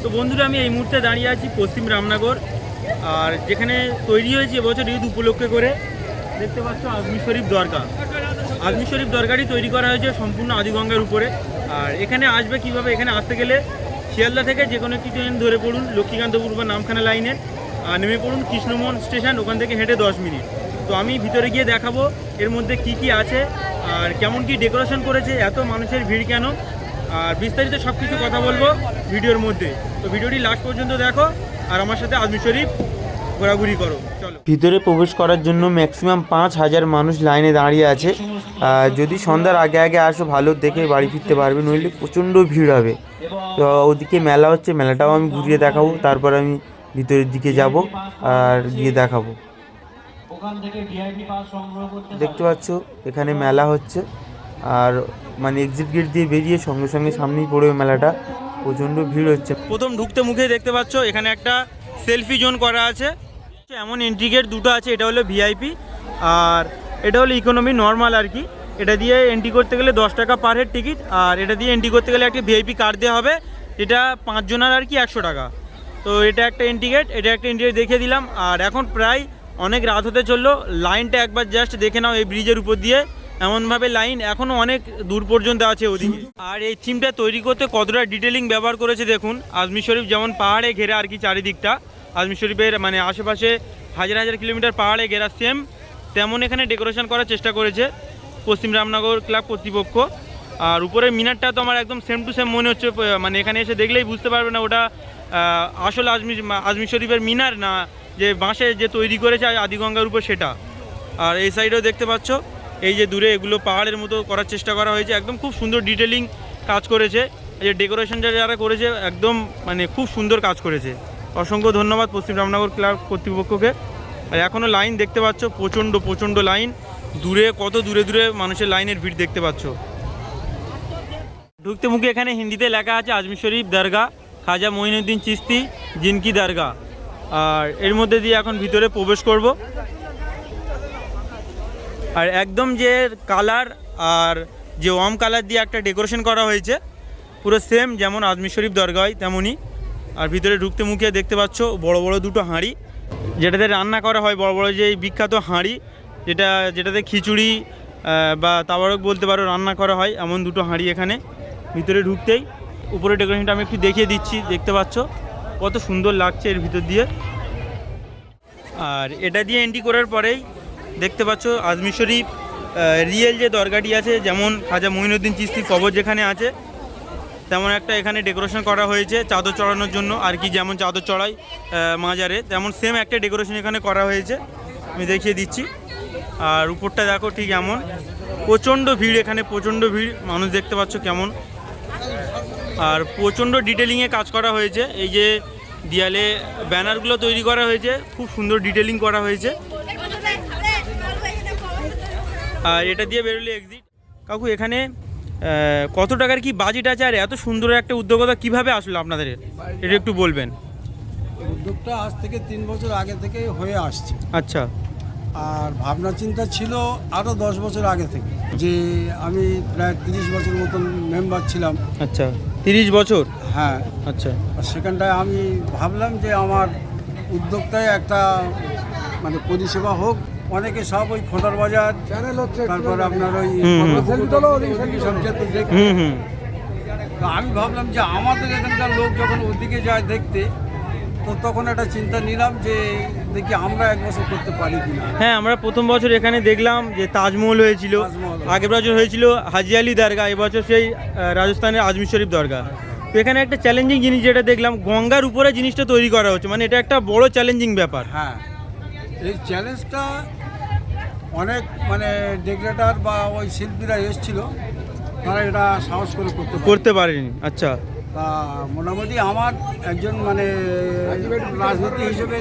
তো বন্ধুরা আমি এই মুহূর্তে দাঁড়িয়ে আছি পশ্চিম রামনগর, আর যেখানে তৈরি হয়েছে এবছর ঈদ উপলক্ষে করে দেখতে পাচ্ছ আজমির শরীফ দরগা। আজমির শরীফ দরগাটি তৈরি করা হয়েছে সম্পূর্ণ আদিগঙ্গার উপরে। আর এখানে আসবে কিভাবে, এখানে আসতে গেলে শিয়ালদা থেকে যে কোনো একটি ট্রেন ধরে পড়ুন লক্ষ্মীকান্তপুর বা নামখানা লাইনে, আর নেমে পড়ুন কৃষ্ণমোহন স্টেশন, ওখান থেকে হেঁটে 10 মিনিট। তো আমি ভিতরে গিয়ে দেখাবো এর মধ্যে কি কি আছে আর কেমন কি ডেকোরেশন করেছে, এত মানুষের ভিড় কেন, আর বিস্তারিত সব কিছু কথা বলবো ভিডিওর মধ্যে। তো ভিডিওটি লাস্ট পর্যন্ত দেখো আর আমার সাথে আজমির শরীফ ঘোরাঘুরি করো। চলো। ভিতরে প্রবেশ করার জন্য ম্যাক্সিমাম 5000 মানুষ লাইনে দাঁড়িয়ে আছে। যদি সন্ধ্যার আগে আগে আসো ভালো দেখে বাড়ি ফিরতে পারবে, নইলে প্রচণ্ড ভিড় হবে। তো ওদিকে মেলা হচ্ছে, মেলাটাও আমি ঘুরিয়ে দেখাবো, তারপর আমি ভিতরের দিকে যাব আর গিয়ে দেখাবো। দেখতে পাচ্ছ এখানে মেলা হচ্ছে, আর মানে এক্সিট গেট দিয়ে বেরিয়ে সঙ্গে সঙ্গে সামনেই পড়বে মেলাটা। প্রচণ্ড ভিড় হচ্ছে। প্রথম ঢুকতে মুখে দেখতে পাচ্ছ এখানে একটা সেলফি জোন করা আছে। এমন এন্ট্রি গেট দুটো আছে, এটা হলো ভিআইপি আর এটা হলো ইকোনমি নর্মাল আর কি। এটা দিয়ে এন্ট্রি করতে গেলে 10 টাকা পার হেড টিকিট, আর এটা দিয়ে এন্ট্রি করতে গেলে একটা ভিআইপি কার্ড দেওয়া হবে, এটা 5 জনের আর কি 100 টাকা। তো এটা একটা এন্ট্রি গেট, এটা একটা এন্ট্রি গেট দেখিয়ে দিলাম। আর এখন প্রায় অনেক রাত হতে চললো, লাইনটা একবার জাস্ট দেখে নাও। এই ব্রিজের উপর দিয়ে এমনভাবে লাইন এখনও অনেক দূর পর্যন্ত আছে ওদিকে। আর এই থিমটা তৈরি করতে কতটা ডিটেলিং ব্যবহার করেছে দেখুন। আজমির শরীফ যেমন পাহাড়ে ঘেরা আর কি চারিদিকটা, আজমির শরীফের মানে আশেপাশে হাজার হাজার কিলোমিটার পাহাড়ে ঘেরা সেম তেমন এখানে ডেকোরেশন করার চেষ্টা করেছে পশ্চিম রামনগর ক্লাব কর্তৃপক্ষ। আর উপরের মিনারটা তো আমার একদম সেম টু সেম মনে হচ্ছে, মানে এখানে এসে দেখলেই বুঝতে পারবে না ওটা আসলে আজমির শরীফের মিনার না, যে বাঁশে যে তৈরি করেছে আদিগঙ্গার উপর সেটা। আর এই সাইডেও দেখতে পাচ্ছ এই যে দূরে এগুলো পাহাড়ের মতো করার চেষ্টা করা হয়েছে, একদম খুব সুন্দর ডিটেলিং কাজ করেছে। এই যে ডেকোরেশনটা যারা করেছে একদম মানে খুব সুন্দর কাজ করেছে। অসংখ্য ধন্যবাদ পশ্চিম রামনগর ক্লাব কর্তৃপক্ষকে। আর এখনও লাইন দেখতে পাচ্ছ, প্রচণ্ড লাইন, দূরে কত দূরে দূরে মানুষের লাইনের ভিড় দেখতে পাচ্ছ। ঢুকতে মুখে এখানে হিন্দিতে লেখা আছে আজমির শরীফ দরগা খাজা মঈনুদ্দিন চিশতি জিনকি দরগা। আর এর মধ্যে দিয়ে এখন ভিতরে প্রবেশ করব। আর একদম যে কালার আর যে ওয়াম কালার দিয়ে একটা ডেকোরেশন করা হয়েছে পুরো সেম যেমন আজমির শরীফ দরগায় তেমনই। আর ভিতরে ঢুকতে মুখে দেখতে পাচ্ছ বড় বড় দুটো হাঁড়ি, যেটাতে রান্না করা হয়, বড় বড় যে বিখ্যাত হাঁড়ি যেটাতে খিচুড়ি বা তাওয়ারক বলতে পারো রান্না করা হয়, এমন দুটো হাঁড়ি এখানে। ভিতরে ঢুকতেই উপরে ডেকোরেশনটা আমি একটু দেখিয়ে দিচ্ছি, দেখতে পাচ্ছ কত সুন্দর লাগছে এর ভিতর দিয়ে। আর এটা দিয়ে এন্ট্রি করার পরেই দেখতে পাচ্ছ আজমির শরীফ রিয়েল যে দরগাটি আছে, যেমন খাজা মঈনুদ্দিন চিশতির কবর যেখানে আছে তেমন একটা এখানে ডেকোরেশন করা হয়েছে চাদর চড়ানোর জন্য আর কি। যেমন চাদর চড়াই মাজারে তেমন সেম একটা ডেকোরেশন এখানে করা হয়েছে, আমি দেখিয়ে দিচ্ছি। আর উপরটা দেখো ঠিক এমন, প্রচণ্ড ভিড় এখানে, প্রচণ্ড ভিড় মানুষ দেখতে পাচ্ছ কেমন। আর প্রচণ্ড ডিটেলিংয়ে কাজ করা হয়েছে, এই যে দেয়ালে ব্যানারগুলো তৈরি করা হয়েছে, খুব সুন্দর ডিটেলিং করা হয়েছে। আর এটা দিয়ে বেরোলে এক্সিট। কাকু এখানে কত টাকার কি বাজেট আছে, আর এত সুন্দর একটা উদ্যোগতা কিভাবে আসলো আপনাদের, এটা একটু বলবেন। উদ্যোগটা আজ থেকে 3 বছর আগে থেকে হয়ে আসছে। আচ্ছা। আর ভাবনা চিন্তা ছিল আরও 10 বছর আগে থেকে, যে আমি প্রায় 30 বছর মতন মেম্বার ছিলাম। আচ্ছা, 30 বছর? হ্যাঁ। আচ্ছা। আর সেখানটায় আমি ভাবলাম যে আমার উদ্যোগটায় একটা মানে পরিষেবা হোক। অনেকে সব ওই খোটার বাজার চ্যানেল হচ্ছে, তারপর আপনার ওই তো আমি ভাবলাম যে আমাদের এখানকার লোক যখন ওদিকে যায় দেখতে, তো তখন একটা চিন্তা নিলাম যে দেখি আমরা এক বছর করতে পারি কিনা। হ্যাঁ, আমরা প্রথম বছর এখানে দেখলাম যে তাজমহল হয়েছিল, আগের বছর হয়েছিল হাজি আলি দরগা, এবছর সেই রাজস্থানের আজমির শরীফ দরগা। তো এখানে একটা চ্যালেঞ্জিং জিনিস যেটা দেখলাম, গঙ্গার উপরে জিনিসটা তৈরি করা হচ্ছে, মানে এটা একটা বড় চ্যালেঞ্জিং ব্যাপার। হ্যাঁ, এই চ্যালেঞ্জটা অনেক মানে ডেকোরেটর বা ওই শিল্পীরা এসেছিল, তারা এটা সাহস করে করতে পারেনি। আচ্ছা। তা মোটামুটি আমার একজন মানে রাজনীতি হিসেবে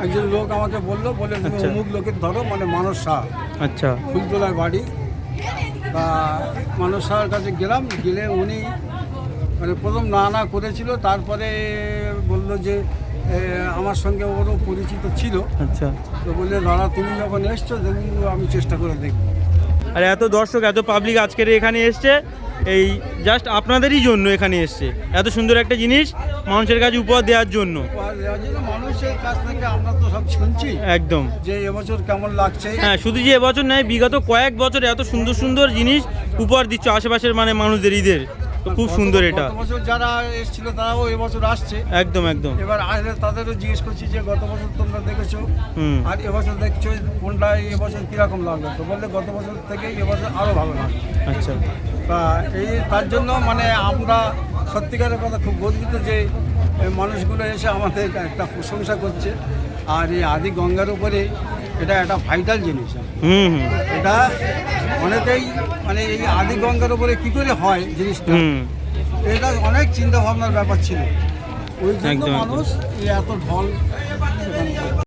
একজন লোক আমাকে বলে অমুক লোকের ধরো, মানে মানস শাহ। আচ্ছা। ফুলতলার বাড়ি। তা মানস শাহের কাছে গেলাম, গেলে উনি মানে প্রথম না করেছিল, তারপরে বললো যে আমার সঙ্গে ওরও পরিচিত ছিল। আচ্ছা। তো বললে দাদা তুমি যখন এসছো দেখুন আমি চেষ্টা করে দেখব। আর এত দর্শক এত পাবলিক আজকের এখানে এসছে, এই জাস্ট আপনাদেরই জন্য এখানে এসছে, এত সুন্দর একটা জিনিস মানুষের কাছে উপহার দেওয়ার জন্য। উপহার দেওয়ার জন্য মানুষের কাছ থেকে আমরা তো সব শুনছি একদম। যে এবছর কেমন লাগছে। হ্যাঁ, শুধু যে এবছর নয়, বিগত কয়েক বছর এত সুন্দর সুন্দর জিনিস উপহার দিচ্ছ আশেপাশের মানে মানুষদের ঈদের, তো খুব সুন্দর এটা। গত বছর যারা এসেছিল তারাও এবছর আসছে। একদম একদম। এবার আসলে তাদেরও জিজ্ঞেস করছি যে গত বছর তোমরা দেখেছো হুম। আর এবছর দেখছো, কোনটা এবছর কিরকম লাগলো? তো বললে গত বছর থেকে এবছর আরো ভালো লাগলো। আচ্ছা। তা এই তার জন্য মানে আমরা সত্যিকারের কথা খুব গর্বিত যে এই মানুষগুলো এসে আমাদের একটা প্রশংসা করছে। আর এই আদি গঙ্গার উপরে এটা একটা ভাইটাল জিনিস। হুম হুম এটা অনেকেই মানে এই আদি গঙ্গার উপরে কি করে হয় জিনিসটা, হুম। এটা অনেক চিন্তা ভাবনার ব্যাপার ছিল। ওই জন্য একদম, একদম। মানুষ এই এত ঢল